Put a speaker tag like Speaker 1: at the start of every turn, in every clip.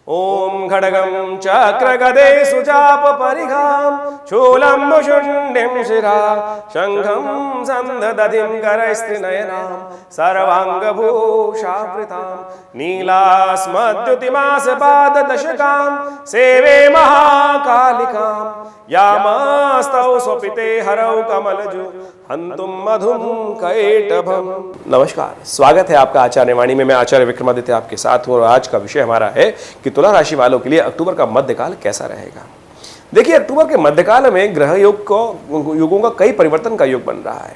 Speaker 1: ओम खड्गं चक्रगदे सुचाप परिघां शूलं शुण्डिं शिरा शंखं सन्ददधिं करस्त्रिनयनां सर्वांगभूषावृतां नीलास्मद्युतिमासपाददशकां सेवे महाकालिकां यामास्तौ स्वपिते हरौ कमलजु हंतुम मधुम कैटभम। नमस्कार, स्वागत है आपका आचार्य वाणी में। मैं आचार्य विक्रमादित्य आपके साथ हूँ और आज का विषय हमारा है कि तुला राशि वालों के लिए अक्टूबर का मध्यकाल कैसा रहेगा। देखिए, अक्टूबर के मध्यकाल में ग्रह युगों का कई परिवर्तन का योग बन रहा है।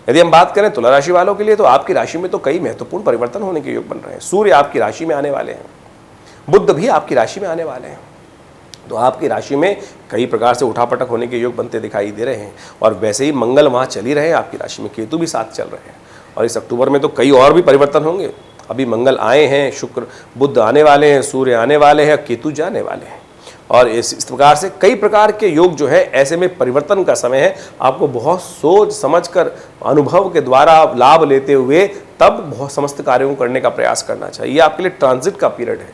Speaker 1: यदि हम बात करें तुला राशि वालों के लिए तो आपकी राशि में तो कई महत्वपूर्ण परिवर्तन होने के योग बन रहे हैं। सूर्य आपकी राशि में आने वाले हैं, बुध भी आपकी राशि में आने वाले हैं, तो आपकी राशि में कई प्रकार से उठापटक होने के योग बनते दिखाई दे रहे हैं। और वैसे ही मंगल वहाँ चल ही रहे हैं, आपकी राशि में केतु भी साथ चल रहे हैं और इस अक्टूबर में तो कई और भी परिवर्तन होंगे। अभी मंगल आए हैं, शुक्र बुध आने वाले हैं, सूर्य आने वाले हैं, केतु जाने वाले हैं और इस प्रकार से कई प्रकार के योग जो है, ऐसे में परिवर्तन का समय है। आपको बहुत सोच समझकर अनुभव के द्वारा लाभ लेते हुए तब बहुत समस्त कार्यों को करने का प्रयास करना चाहिए। आपके लिए ट्रांजिट का पीरियड है।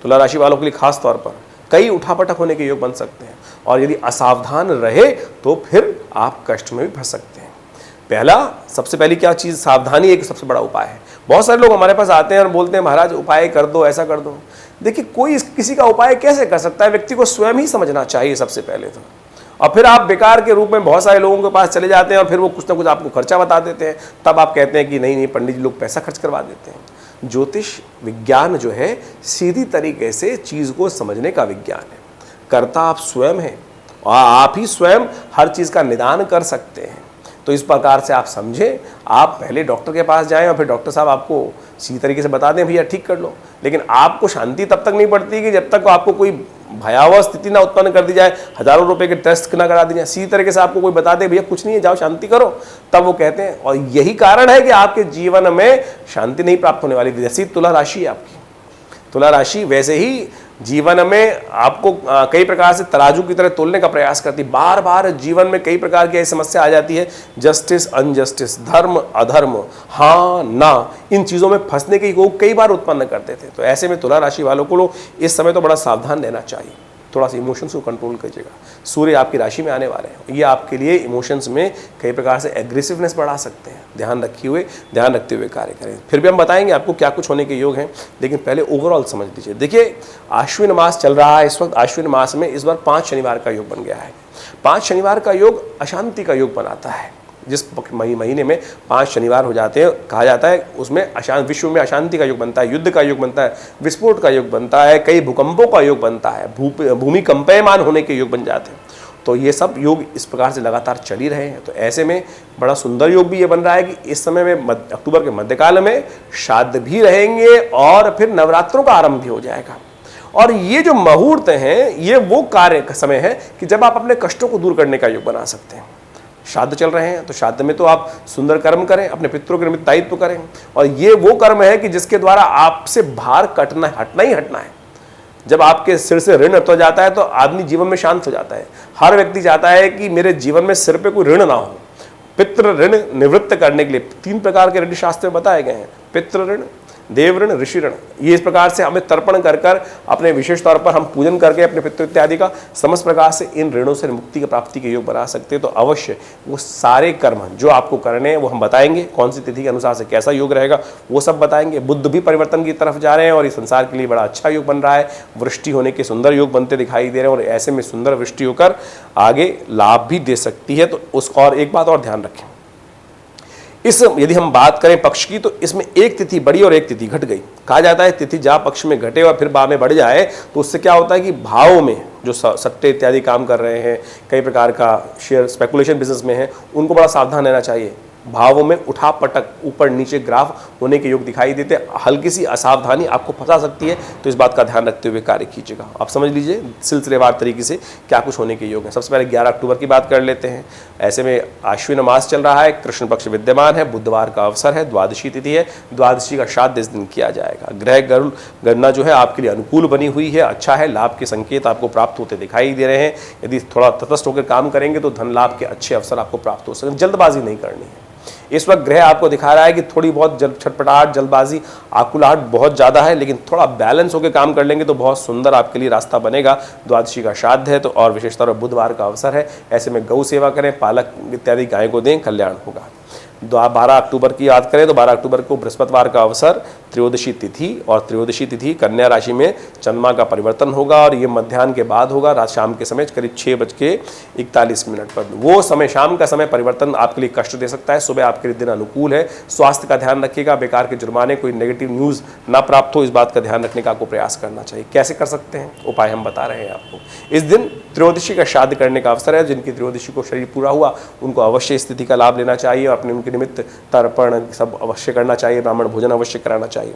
Speaker 1: तुला राशि वालों के लिए खास तौर पर कई उठापटक होने के योग बन सकते हैं और यदि असावधान रहे तो फिर आप कष्ट में भी फंस सकते हैं। सबसे पहली क्या चीज़, सावधानी एक सबसे बड़ा उपाय है। बहुत सारे लोग हमारे पास आते हैं और बोलते हैं महाराज उपाय कर दो, ऐसा कर दो। देखिए, कोई किसी का उपाय कैसे कर सकता है, व्यक्ति को स्वयं ही समझना चाहिए सबसे पहले तो। और फिर आप बेकार के रूप में बहुत सारे लोगों के पास चले जाते हैं और फिर वो कुछ ना कुछ आपको खर्चा बता देते हैं। तब आप कहते हैं कि नहीं पंडित जी लोग पैसा खर्च करवा देते हैं। ज्योतिष विज्ञान जो है सीधी तरीके से चीज़ को समझने का विज्ञान है। कर्ता आप स्वयं हैं और आप ही स्वयं हर चीज़ का निदान कर सकते हैं। तो इस प्रकार से आप समझें, आप पहले डॉक्टर के पास जाएं और फिर डॉक्टर साहब आपको सीधी तरीके से बता दें भैया ठीक कर लो। लेकिन आपको शांति तब तक नहीं पड़ती कि जब तक आपको कोई भयावह स्थिति ना उत्पन्न कर दी जाए, हजारों रुपए के टेस्ट ना करा दी जाए। सीधी तरीके से आपको कोई बता दे भैया कुछ नहीं है, जाओ शांति करो, तब वो कहते हैं। और यही कारण है कि आपके जीवन में शांति नहीं प्राप्त होने वाली। जैसी तुला राशि है आपकी, तुला राशि वैसे ही जीवन में आपको कई प्रकार से तराजू की तरह तोलने का प्रयास करती। बार बार जीवन में कई प्रकार की ऐसी समस्या आ जाती है, जस्टिस अनजस्टिस, धर्म अधर्म, हाँ ना, इन चीज़ों में फंसने के वो कई बार उत्पन्न करते थे। तो ऐसे में तुला राशि वालों को इस समय तो बड़ा सावधान रहना चाहिए। थोड़ा सा इमोशंस को कंट्रोल कीजिएगा। सूर्य आपकी राशि में आने वाले हैं, ये आपके लिए इमोशंस में कई प्रकार से एग्रेसिवनेस बढ़ा सकते हैं। ध्यान रखते हुए कार्य करें। फिर भी हम बताएंगे आपको क्या कुछ होने के योग हैं, लेकिन पहले ओवरऑल समझ लीजिए। देखिए, आश्विन मास चल रहा है इस वक्त। आश्विन मास में इस बार 5 शनिवार का योग बन गया है। 5 शनिवार का योग अशांति का योग बनाता है। जिस महीने में 5 शनिवार हो जाते हैं, कहा जाता है उसमें विश्व में अशांति का योग बनता है, युद्ध का योग बनता है, विस्फोट का योग बनता है, कई भूकंपों का योग बनता है, भूमि कंपयमान होने के योग बन जाते हैं। तो ये सब योग इस प्रकार से लगातार चल ही रहे हैं। तो ऐसे में बड़ा सुंदर योग भी ये बन रहा है कि इस समय में अक्टूबर के मध्यकाल में श्राद्ध भी रहेंगे और फिर नवरात्रों का आरंभ भी हो जाएगा। और ये जो मुहूर्त हैं, ये वो कार्य का समय है कि जब आप अपने कष्टों को दूर करने का योग बना सकते हैं। श्राद्ध चल रहे हैं तो श्राद्ध में तो आप सुंदर कर्म करें, अपने पितरों के निमित्त दायित्व करें। और ये वो कर्म है कि जिसके द्वारा आपसे भार हटना ही हटना है। जब आपके सिर से ऋण हट जाता है तो आदमी जीवन में शांत हो जाता है। हर व्यक्ति चाहता है कि मेरे जीवन में सिर पे कोई ऋण ना हो। पितृ ऋण निवृत्त करने के लिए 3 प्रकार के ऋण शास्त्र में बताए गए हैं, पितृ ऋण, देव ऋण, ऋषि ऋण। ये इस प्रकार से हमें तर्पण कर अपने विशेष तौर पर हम पूजन करके अपने पितृ इत्यादि का समस्त प्रकार से इन ऋणों से मुक्ति की प्राप्ति के योग बना सकते हैं। तो अवश्य वो सारे कर्म जो आपको करने हैं वो हम बताएंगे, कौन सी तिथि के अनुसार से कैसा योग रहेगा वो सब बताएंगे। बुध भी परिवर्तन की तरफ जा रहे हैं और इस संसार के लिए बड़ा अच्छा योग बन रहा है। वृष्टि होने के सुंदर योग बनते दिखाई दे रहे हैं और ऐसे में सुंदर वृष्टि होकर आगे लाभ भी दे सकती है। तो उसका और एक बात और ध्यान रखें, यदि हम बात करें पक्ष की, तो इसमें एक तिथि बढ़ी और एक तिथि घट गई। कहा जाता है तिथि जहाँ पक्ष में घटे और फिर बाद में बढ़ जाए तो उससे क्या होता है कि भाव में जो सट्टे इत्यादि काम कर रहे हैं, कई प्रकार का शेयर स्पेकुलेशन बिजनेस में है, उनको बड़ा सावधान रहना चाहिए। भावों में उठापटक, ऊपर नीचे ग्राफ होने के योग दिखाई देते, हल्की सी असावधानी आपको फंसा सकती है। तो इस बात का ध्यान रखते हुए कार्य कीजिएगा। आप समझ लीजिए सिलसिलेवार तरीके से क्या कुछ होने के योग हैं। सबसे पहले 11 अक्टूबर की बात कर लेते हैं। ऐसे में आश्विन मास चल रहा है, कृष्ण पक्ष विद्यमान है, बुधवार का अवसर है, द्वादशी तिथि है, द्वादशी का श्राद्ध इस दिन किया जाएगा। ग्रह गणना जो है आपके लिए अनुकूल बनी हुई है, अच्छा है। लाभ के संकेत आपको प्राप्त होते दिखाई दे रहे हैं। यदि थोड़ा तटस्थ होकर काम करेंगे तो धन लाभ के अच्छे अवसर आपको प्राप्त हो सकें। जल्दबाजी नहीं करनी है। इस वक्त ग्रह आपको दिखा रहा है कि थोड़ी बहुत छटपटाहट, जल्दबाजी, आकुलाहट बहुत ज़्यादा है, लेकिन थोड़ा बैलेंस होकर काम कर लेंगे तो बहुत सुंदर आपके लिए रास्ता बनेगा। द्वादशी का श्राद्ध है तो और विशेष तौर पर बुधवार का अवसर है, ऐसे में गौ सेवा करें, पालक इत्यादि गाय को दें, कल्याण होगा। 12 अक्टूबर की याद करें तो 12 अक्टूबर को बृहस्पतिवार का अवसर, त्रयोदशी तिथि, और त्रयोदशी तिथि कन्या राशि में चंद्रमा का परिवर्तन होगा और ये मध्याह्न के बाद होगा, रात शाम के समय करीब 6:41 पर। वो समय, शाम का समय परिवर्तन आपके लिए कष्ट दे सकता है। सुबह आपके लिए दिन अनुकूल है। स्वास्थ्य का ध्यान रखिएगा, बेकार के जुर्माने, कोई नेगेटिव न्यूज़ ना प्राप्त हो, इस बात का ध्यान रखने का आपको प्रयास करना चाहिए। कैसे कर सकते हैं, उपाय हम बता रहे हैं आपको। इस दिन त्रयोदशी का श्राद्ध करने का अवसर है। जिनकी त्रयोदशी को शरीर पूरा हुआ उनको अवश्य इस तिथि का लाभ लेना चाहिए और अपने उनके निमित्त तर्पण सब अवश्य करना चाहिए, ब्राह्मण भोजन अवश्य कराना चाहिए।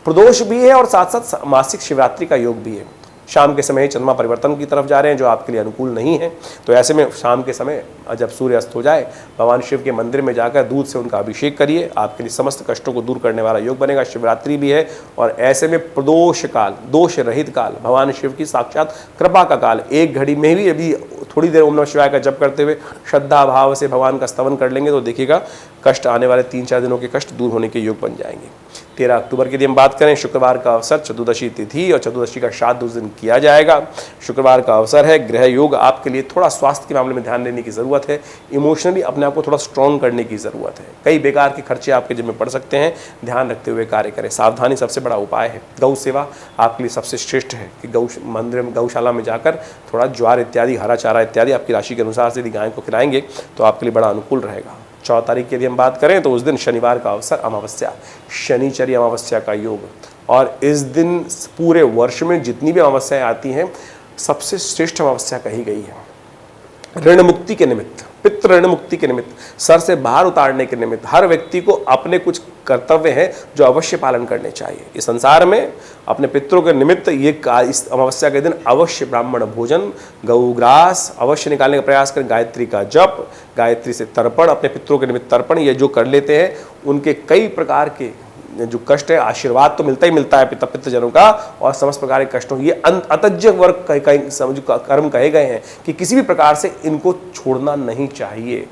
Speaker 1: प्रदोष भी है और साथ साथ मासिक शिवरात्रि का योग भी है। शाम के समय चंद्रमा परिवर्तन की तरफ जा रहे हैं जो आपके लिए अनुकूल नहीं है, तो ऐसे में शाम के समय जब सूर्य अस्त हो जाए भगवान शिव के मंदिर में जाकर दूध से उनका अभिषेक करिए, आपके लिए समस्त कष्टों को दूर करने वाला योग बनेगा। शिवरात्रि भी है और ऐसे में प्रदोष काल, दोष रहित काल, भगवान शिव की साक्षात कृपा का काल। एक घड़ी में भी अभी थोड़ी देर ओम नमः शिवाय का जप करते हुए श्रद्धा भाव से भगवान का स्तवन कर लेंगे तो देखिएगा कष्ट, आने वाले 3-4 दिनों के कष्ट दूर होने के योग बन जाएंगे। 13 अक्टूबर के दिन हम बात करें, शुक्रवार का अवसर, चतुर्दशी तिथि और चतुर्दशी का श्राद्ध उस दिन किया जाएगा। शुक्रवार का अवसर है, ग्रह योग। आपके लिए थोड़ा स्वास्थ्य के मामले में ध्यान देने की ज़रूरत है, इमोशनली अपने आप को थोड़ा स्ट्रॉन्ग करने की ज़रूरत है। कई बेकार के खर्चे आपके जिम्मे पड़ सकते हैं, ध्यान रखते हुए कार्य करें। सावधानी सबसे बड़ा उपाय है। गौ सेवा आपके लिए सबसे श्रेष्ठ है कि गौ मंदिर में, गौशाला में जाकर थोड़ा ज्वार इत्यादि, हरा चारा इत्यादि आपकी राशि के अनुसार से यदि गाय को खिलाएंगे तो आपके लिए बड़ा अनुकूल रहेगा। 14 तारीख की यदि हम बात करें तो उस दिन शनिवार का अवसर, अमावस्या, शनिचरी अमावस्या का योग। और इस दिन पूरे वर्ष में जितनी भी अमावस्याएं आती हैं सबसे श्रेष्ठ अमावस्या कही गई है। ऋण मुक्ति के निमित्त, पितृ ऋण मुक्ति के निमित्त, सर से बाहर उतारने के निमित्त हर व्यक्ति को अपने कुछ कर्तव्य हैं जो अवश्य पालन करने चाहिए। इस संसार में अपने पितरों के निमित्त ये इस अमावस्या के दिन अवश्य ब्राह्मण भोजन, गौग्रास अवश्य निकालने का प्रयास करें। गायत्री का जप, गायत्री से तर्पण, अपने पितरों के निमित्त तर्पण, ये जो कर लेते हैं उनके कई प्रकार के जो कष्ट है, आशीर्वाद तो मिलता ही मिलता है पितृजनों का, और समस्त प्रकार के कष्टों, ये अतज्य वर्ग कर्म कहे गए हैं कि किसी भी प्रकार से इनको छोड़ना नहीं चाहिए।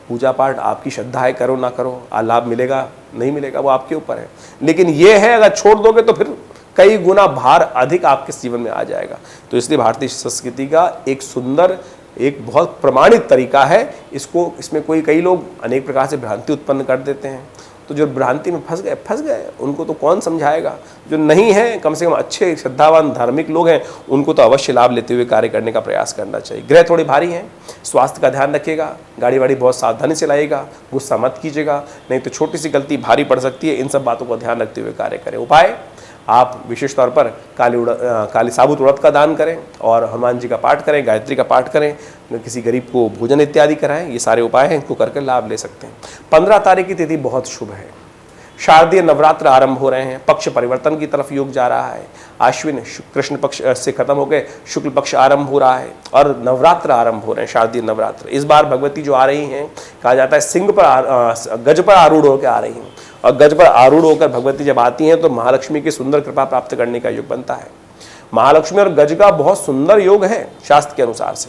Speaker 1: पूजा पाठ आपकी श्रद्धा है, करो ना करो, लाभ मिलेगा नहीं मिलेगा वो आपके ऊपर है, लेकिन ये है अगर छोड़ दोगे तो फिर कई गुना भार अधिक आपके जीवन में आ जाएगा। तो इसलिए भारतीय संस्कृति का एक सुंदर, एक बहुत प्रमाणित तरीका है। इसमें कई लोग अनेक प्रकार से भ्रांति उत्पन्न कर देते हैं, तो जो भ्रांति में फंस गए उनको तो कौन समझाएगा। जो नहीं है, कम से कम अच्छे श्रद्धावान धार्मिक लोग हैं, उनको तो अवश्य लाभ लेते हुए कार्य करने का प्रयास करना चाहिए। ग्रह थोड़े भारी हैं, स्वास्थ्य का ध्यान रखिएगा, गाड़ी वाड़ी बहुत सावधानी से लाइएगा, गुस्सा मत कीजिएगा, नहीं तो छोटी सी गलती भारी पड़ सकती है। इन सब बातों का ध्यान रखते हुए कार्य करें। उपाय, आप विशेष तौर पर काली साबुत उड़द का दान करें और हनुमान जी का पाठ करें, गायत्री का पाठ करें, किसी गरीब को भोजन इत्यादि कराएं। ये सारे उपाय हैं, इनको करके लाभ ले सकते हैं। 15 तारीख की तिथि बहुत शुभ है। शारदीय नवरात्र आरंभ हो रहे हैं, पक्ष परिवर्तन की तरफ योग जा रहा है। आश्विन कृष्ण पक्ष से खत्म हो गए, शुक्ल पक्ष आरंभ हो रहा है और नवरात्र आरंभ हो रहे हैं, शारदीय नवरात्र। इस बार भगवती जो आ रही हैं, कहा जाता है सिंह पर, गज पर आरूढ़ होकर आ रही हैं, और गज पर आरूढ़ होकर भगवती जब आती हैं तो महालक्ष्मी की सुंदर कृपा प्राप्त करने का योग बनता है। महालक्ष्मी और गज का बहुत सुंदर योग है शास्त्र के अनुसार से,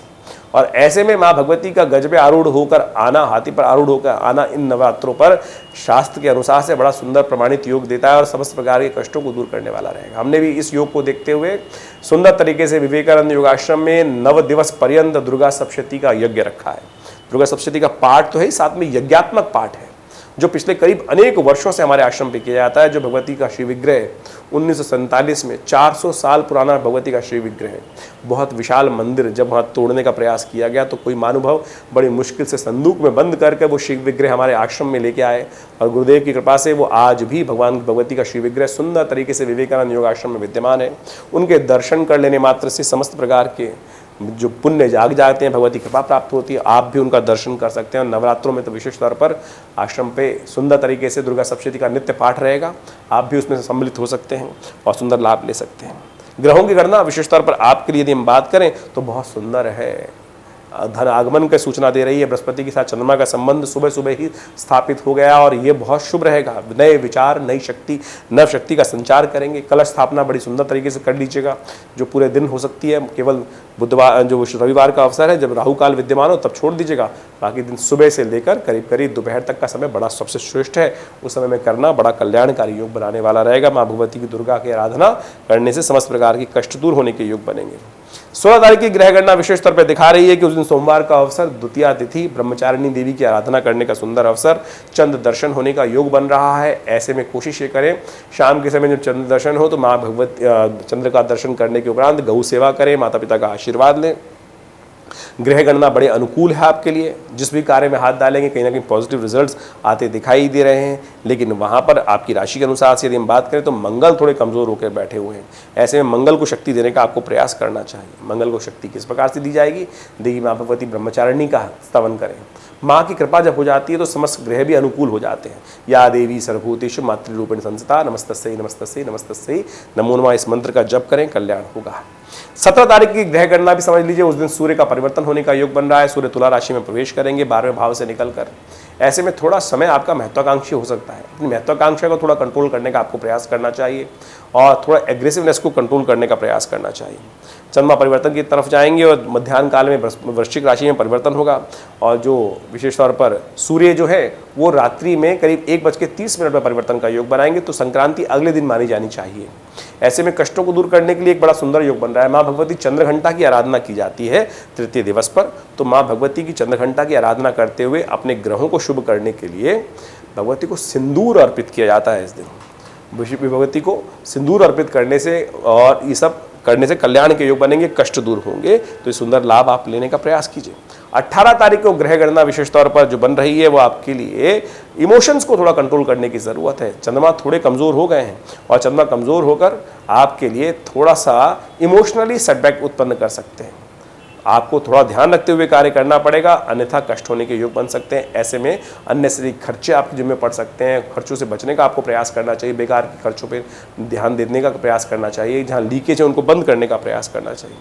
Speaker 1: और ऐसे में माँ भगवती का गज पे आरूढ़ होकर आना, हाथी पर आरूढ़ होकर आना इन नवरात्रों पर शास्त्र के अनुसार से बड़ा सुंदर प्रमाणित योग देता है और समस्त प्रकार के कष्टों को दूर करने वाला रहेगा। हमने भी इस योग को देखते हुए सुंदर तरीके से विवेकानंद योगाश्रम में 9 दिवस पर्यंत दुर्गा सप्तशती का यज्ञ रखा है। दुर्गा सप्तशती का पाठ तो है, साथ में यज्ञात्मक पाठ है जो पिछले करीब अनेक वर्षों से हमारे आश्रम पे किया जाता है। जो भगवती का श्री विग्रह 1947 में 400 साल पुराना भगवती का श्री विग्रह है, बहुत विशाल मंदिर। जब वहाँ तोड़ने का प्रयास किया गया तो कोई महानुभाव बड़ी मुश्किल से संदूक में बंद करके वो श्री विग्रह हमारे आश्रम में लेके आए, और गुरुदेव की कृपा से वो आज भी भगवान भगवती का श्री विग्रह सुंदर तरीके से विवेकानंद योग आश्रम में विद्यमान है। उनके दर्शन कर लेने मात्र से समस्त प्रकार के जो पुण्य जाग जाते हैं, भगवती कृपा प्राप्त होती है। आप भी उनका दर्शन कर सकते हैं, और नवरात्रों में तो विशेष तौर पर आश्रम पे सुंदर तरीके से दुर्गा सप्तशती का नित्य पाठ रहेगा, आप भी उसमें सम्मिलित हो सकते हैं और सुंदर लाभ ले सकते हैं। ग्रहों की गणना विशेष तौर पर आपके लिए यदि हम बात करें तो बहुत सुंदर है। धन आगमन की सूचना दे रही है। बृहस्पति के साथ चंद्रमा का संबंध सुबह सुबह ही स्थापित हो गया और ये बहुत शुभ रहेगा। नए विचार, नई शक्ति, नव शक्ति का संचार करेंगे। कलश स्थापना बड़ी सुंदर तरीके से कर लीजिएगा, जो पूरे दिन हो सकती है। केवल बुधवार, जो रविवार का अवसर है, जब राहु काल विद्यमान हो तब छोड़ दीजिएगा। बाकी दिन सुबह से लेकर करीब करीब दोपहर तक का समय बड़ा सबसे श्रेष्ठ है। उस समय में करना बड़ा कल्याणकारी योग बनाने वाला रहेगा। माँ भगवती की, दुर्गा की आराधना करने से समस्त प्रकार की कष्ट दूर होने के योग बनेंगे। 16 तारीख की ग्रह गणना विशेष तौर पर दिखा रही है कि उस दिन सोमवार का अवसर, द्वितीया तिथि, ब्रह्मचारिणी देवी की आराधना करने का सुंदर अवसर, चंद्र दर्शन होने का योग बन रहा है। ऐसे में कोशिश ये करें शाम के समय जब चंद्र दर्शन हो तो माँ भगवती चंद्र का दर्शन करने के उपरांत गौ सेवा करें, माता पिता का आशीर्वाद लें। ग्रह गणना बड़े अनुकूल है आपके लिए। जिस भी कार्य में हाथ डालेंगे कहीं ना कहीं पॉजिटिव रिजल्ट्स आते दिखाई दे रहे हैं। लेकिन वहाँ पर आपकी राशि के अनुसार से यदि हम बात करें तो मंगल थोड़े कमज़ोर होकर बैठे हुए हैं। ऐसे में मंगल को शक्ति देने का आपको प्रयास करना चाहिए। मंगल को शक्ति किस प्रकार से दी जाएगी? देवी माँ भगवती ब्रह्मचारिणी का स्तवन करें। माँ की कृपा जब हो जाती है तो समस्त ग्रह भी अनुकूल हो जाते हैं। या देवी सर्वभूतेषु मातृरूपेण संस्थिता नमस्तस्यै नमस्तस्यै नमस्तस्यै नमो नमः, इस मंत्र का जप करें, कल्याण होगा। 17 तारीख की ग्रह गणना भी समझ लीजिए। उस दिन सूर्य का परिवर्तन होने का योग बन रहा है। सूर्य तुला राशि में प्रवेश करेंगे 12वें भाव से निकलकर। ऐसे में थोड़ा समय आपका महत्वाकांक्षी हो सकता है। अपनी महत्वाकांक्षा को थोड़ा कंट्रोल करने का आपको प्रयास करना चाहिए और थोड़ा एग्रेसिवनेस को कंट्रोल करने का प्रयास करना चाहिए। चंद्रमा परिवर्तन की तरफ जाएंगे और मध्याह्न काल में वृश्चिक राशि में परिवर्तन होगा। और जो विशेष तौर पर सूर्य जो है वो रात्रि में करीब 1:30 में परिवर्तन का योग बनाएंगे, तो संक्रांति अगले दिन मानी जानी चाहिए। ऐसे में कष्टों को दूर करने के लिए एक बड़ा सुंदर योग बन रहा है। माँ भगवती चंद्रघंटा की आराधना की जाती है तृतीय दिवस पर। तो माँ भगवती की चंद्रघंटा की आराधना करते हुए अपने ग्रहों को शुभ करने के लिए भगवती को सिंदूर अर्पित किया जाता है। इस दिन भगवती को सिंदूर अर्पित करने से और ये सब करने से कल्याण के योग बनेंगे, कष्ट दूर होंगे। तो ये सुंदर लाभ आप लेने का प्रयास कीजिए। 18 तारीख को ग्रह गणना विशेष तौर पर जो बन रही है वो आपके लिए इमोशंस को थोड़ा कंट्रोल करने की ज़रूरत है। चंद्रमा थोड़े कमज़ोर हो गए हैं और चंद्रमा कमज़ोर होकर आपके लिए थोड़ा सा इमोशनली सेटबैक उत्पन्न कर सकते हैं। आपको थोड़ा ध्यान रखते हुए कार्य करना पड़ेगा, अन्यथा कष्ट होने के योग बन सकते हैं। ऐसे में अननेसेसरी खर्चे आपके जिम्मे पड़ सकते हैं। खर्चों से बचने का आपको प्रयास करना चाहिए। बेकार के खर्चों पे ध्यान देने का प्रयास करना चाहिए। जहाँ लीकेज है उनको बंद करने का प्रयास करना चाहिए।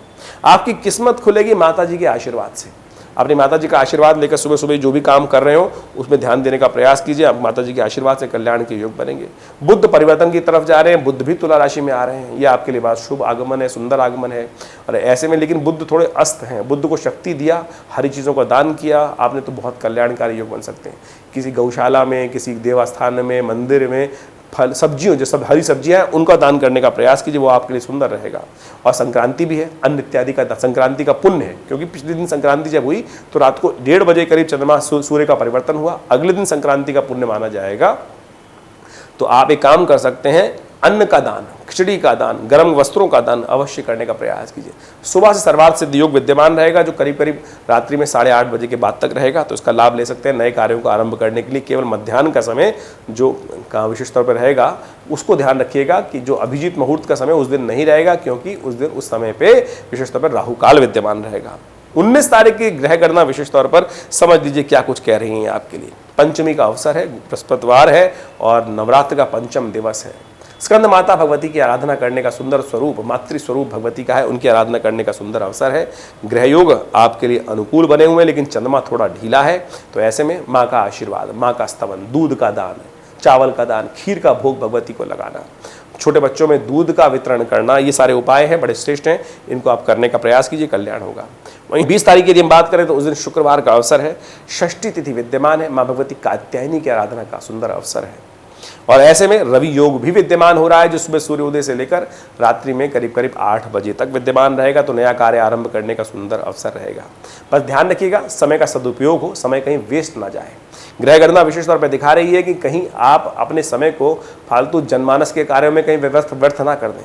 Speaker 1: आपकी किस्मत खुलेगी माता जी के आशीर्वाद से। अपनी माता जी का आशीर्वाद लेकर सुबह सुबह जो भी काम कर रहे हो उसमें ध्यान देने का प्रयास कीजिए। आप माता जी के आशीर्वाद से कल्याण के योग बनेंगे। बुध परिवर्तन की तरफ जा रहे हैं। बुध भी तुला राशि में आ रहे हैं। ये आपके लिए बहुत शुभ आगमन है, सुंदर आगमन है। और ऐसे में लेकिन बुध थोड़े अस्त हैं। बुध को शक्ति दिया, हरी चीज़ों का दान किया आपने तो बहुत कल्याणकारी योग बन सकते हैं। किसी गौशाला में, किसी देवस्थान में, मंदिर में फल सब्जियों, जो सब हरी सब्जियां हैं उनका दान करने का प्रयास कीजिए, वो आपके लिए सुंदर रहेगा। और संक्रांति भी है, अन्न इत्यादि का संक्रांति का पुण्य है, क्योंकि पिछले दिन संक्रांति जब हुई तो रात को 1:30 बजे करीब चंद्रमा सूर्य का परिवर्तन हुआ। अगले दिन संक्रांति का पुण्य माना जाएगा। तो आप एक काम कर सकते हैं, अन्न का दान, खिचड़ी का दान, गर्म वस्त्रों का दान अवश्य करने का प्रयास कीजिए। सुबह से सर्वार्थ सिद्ध योग विद्यमान रहेगा, जो करीब करीब रात्रि में 8:30 बजे के बाद तक रहेगा। तो इसका लाभ ले सकते हैं। नए कार्यों को आरंभ करने के लिए केवल मध्याह्न का समय जो विशेष तौर पर रहेगा उसको ध्यान रखिएगा कि जो अभिजीत मुहूर्त का समय उस दिन नहीं रहेगा, क्योंकि उस दिन उस समय पे विशेष तौर पर राहु काल विद्यमान रहेगा। 19 तारीख की ग्रह गणना विशेष तौर पर समझ लीजिए क्या कुछ कह रही है आपके लिए। पंचमी का अवसर है, बृहस्पतिवार है और नवरात्र का पंचम दिवस है। स्कंद माता भगवती की आराधना करने का सुंदर स्वरूप, मातृ स्वरूप भगवती का है, उनकी आराधना करने का सुंदर अवसर है। ग्रह योग आपके लिए अनुकूल बने हुए हैं, लेकिन चंद्रमा थोड़ा ढीला है। तो ऐसे में माँ का आशीर्वाद, माँ का स्तवन, दूध का दान, चावल का दान, खीर का भोग भगवती को लगाना, छोटे बच्चों में दूध का वितरण करना, ये सारे उपाय हैं, बड़े श्रेष्ठ हैं। इनको आप करने का प्रयास कीजिए, कल्याण होगा। वहीं 20 तारीख की यदि हम बात करें तो उस दिन शुक्रवार का अवसर है, षष्ठी तिथि विद्यमान है। माँ भगवती कात्यायनी की आराधना का सुंदर अवसर है। और ऐसे में रवि योग भी विद्यमान हो रहा है, जो सुबह सूर्योदय से लेकर रात्रि में करीब करीब 8 बजे तक विद्यमान रहेगा। तो नया कार्य आरंभ करने का सुंदर अवसर रहेगा। बस ध्यान रखिएगा समय का सदुपयोग हो, समय कहीं वेस्ट ना जाए। ग्रह गणना विशेष तौर पर दिखा रही है कि कहीं आप अपने समय को फालतू जनमानस के कार्यों में कहीं व्यर्थ ना कर दें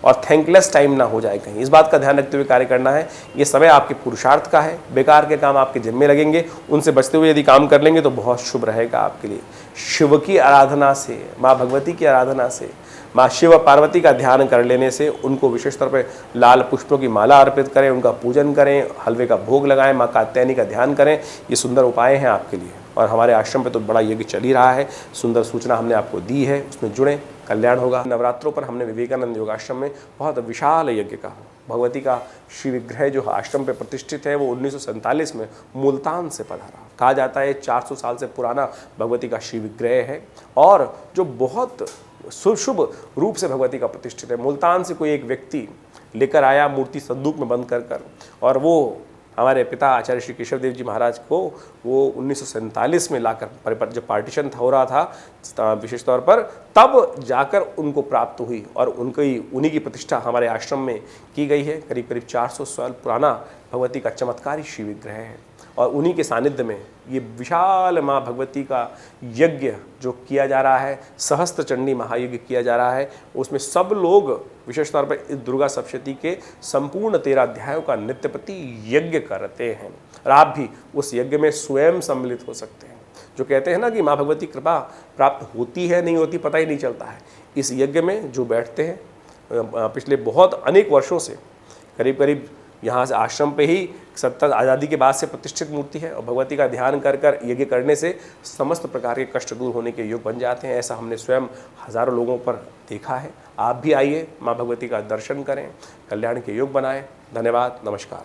Speaker 1: और थैंकलेस टाइम ना हो जाए कहीं। इस बात का ध्यान रखते हुए कार्य करना है। ये समय आपके पुरुषार्थ का है। बेकार के काम आपके जिम्मे लगेंगे, उनसे बचते हुए यदि काम कर लेंगे तो बहुत शुभ रहेगा आपके लिए। शिव की आराधना से, माँ भगवती की आराधना से, माँ शिव पार्वती का ध्यान कर लेने से, उनको विशेष तौर पर लाल पुष्पों की माला अर्पित करें, उनका पूजन करें, हलवे का भोग लगाएं, माँ कात्यायनी का ध्यान करें। ये सुंदर उपाय हैं आपके लिए। और हमारे आश्रम पे तो बड़ा यज्ञ चल ही रहा है। सुंदर सूचना हमने आपको दी है, उसमें जुड़ें, कल्याण होगा। नवरात्रों पर हमने विवेकानंद योगाश्रम में बहुत विशाल यज्ञ का भगवती का श्री विग्रह जो आश्रम पे प्रतिष्ठित है वो 1947 में मुल्तान से पधारा। कहा जाता है 400 साल से पुराना भगवती का श्री विग्रह है और जो बहुत शुभ रूप से भगवती का प्रतिष्ठित है। मुल्तान से कोई एक व्यक्ति लेकर आया मूर्ति संदूक में बंद कर और वो हमारे पिता आचार्य श्री केशव देव जी महाराज को वो 1947 में लाकर जब पार्टीशन हो रहा था विशेष तौर पर, तब जाकर उनको प्राप्त हुई और उन्हीं की प्रतिष्ठा हमारे आश्रम में की गई है। करीब करीब 400 साल पुराना भगवती का चमत्कारी श्री विग्रह है और उन्हीं के सानिध्य में ये विशाल माँ भगवती का यज्ञ जो किया जा रहा है, सहस्त्र चंडी महायज्ञ किया जा रहा है, उसमें सब लोग विशेष तौर पर इस दुर्गा सप्तशती के संपूर्ण 13 अध्यायों का नित्यप्रति यज्ञ करते हैं और आप भी उस यज्ञ में स्वयं सम्मिलित हो सकते हैं। जो कहते हैं ना कि माँ भगवती कृपा प्राप्त होती है नहीं होती पता ही नहीं चलता है। इस यज्ञ में जो बैठते हैं पिछले बहुत अनेक वर्षों से, करीब करीब यहाँ से आश्रम पे ही सत्ता आज़ादी के बाद से प्रतिष्ठित मूर्ति है और भगवती का ध्यान कर यज्ञ करने से समस्त प्रकार के कष्ट दूर होने के योग बन जाते हैं। ऐसा हमने स्वयं हज़ारों लोगों पर देखा है। आप भी आइए, माँ भगवती का दर्शन करें, कल्याण के योग बनाएं। धन्यवाद, नमस्कार।